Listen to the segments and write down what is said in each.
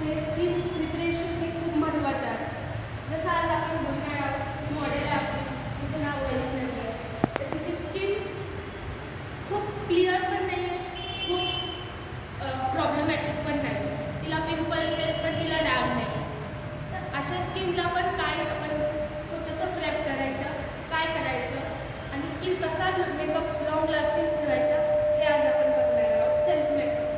हे skin preparation हे खूप महत्त्वाचं असतं. जसं आज आपण बघणार आहोत मॉडेल आहे आपली, तिचं नाव वैष्णवी आहे. तर तिची स्किन खूप क्लिअर पण नाही आहे, खूप प्रॉब्लेमॅटिक पण नाही. तिला पिंपल्स आहेत पण तिला डाग नाही. तर अशा स्किनला पण काय आपण कसं प्रेप करायचं, काय करायचं आणि स्किन कसा मेकअप लॉंग लास्टिंग ठेवायचा हे आज आपण बघणार आहोत. सेल्फ मेकअप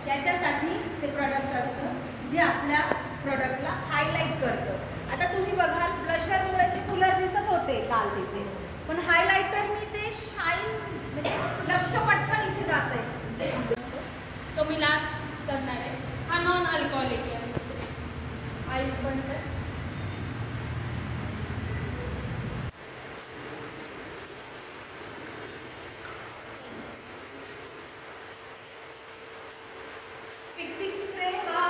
याच्यासाठी ते प्रॉडक्ट असतं जे आपल्या प्रॉडक्टला हायलाईट करतं। आता तुम्ही बघाल ब्लशरमुळे ते फुलर दिसत होते काल तिथे, पण हायलायटरनी ते शाईन म्हणजे लक्ष पटकन इथे जातंय। तो मी लास्ट करणार आहे। हा नॉन अल्कोहोलिक आहे, आईस पण तर फिक्सिंग स्प्रे हा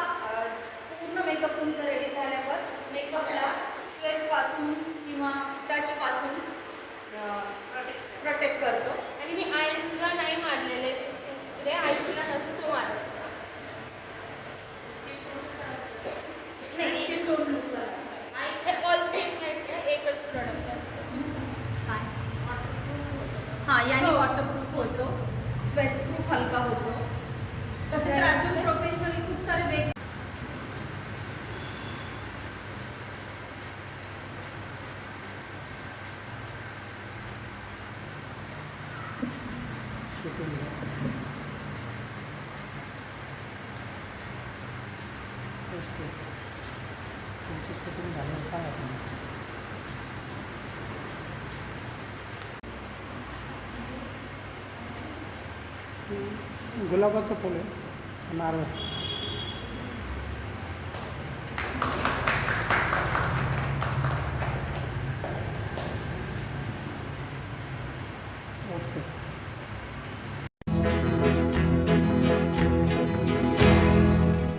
पूर्ण मेकअप तुमचा रेडी झाल्यावर मेकअपला स्वेट पासून किंवा टच पासून प्रोटेक्ट करतो। आणि मी आईसला नाही मारलेले स्प्रे, आईसला नसतो मारत। नाही, स्किन टोननुसार असतं। हे ऑल स्किन टाईपचं एकच प्रॉडक्ट असतं। हां, याने वॉटरप्रूफ होतो, स्वेटप्रूफ हलका होतो। तसे तर अजून प्रोफेशनली खूप सारे वेग गुलाबाचं फुल आहे, नारळ। ओके।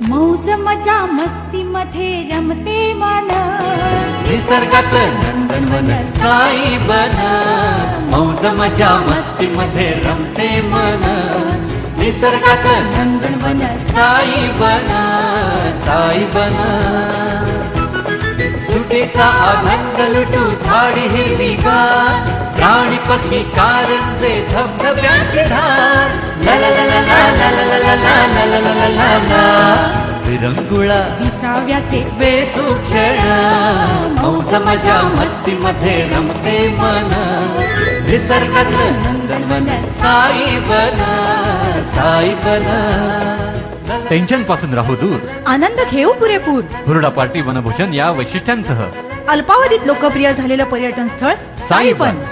मौज मजा मस्ती मध्ये रमते मन, निसर्गात नंदनवन साई बन। मौज मजा मस्ती मध्ये रमते मन, निसर्गात नंदनवन साई बन, साई बन। सुटीचा आनंद लुटू झाडी हिरवीगार, प्राणी पक्षी कारंजे धबधब्याची धार। ला ला ला ला ला ला ला ला ला ला ला ला ला ला ला। विरंगुळा विसाव्याचे बेतू क्षण, मौज मजा मस्ती मध्ये रमते मन, निसर्गात नंदनवन साई बन, साई बन। टेन्शन पासून राहू दूर, आनंद घेऊ पुरेपूर। हुरडा पार्टी वनभूषण या वैशिष्ट्यांसह अल्पावधीत लोकप्रिय झालेलं पर्यटन स्थळ साईबन।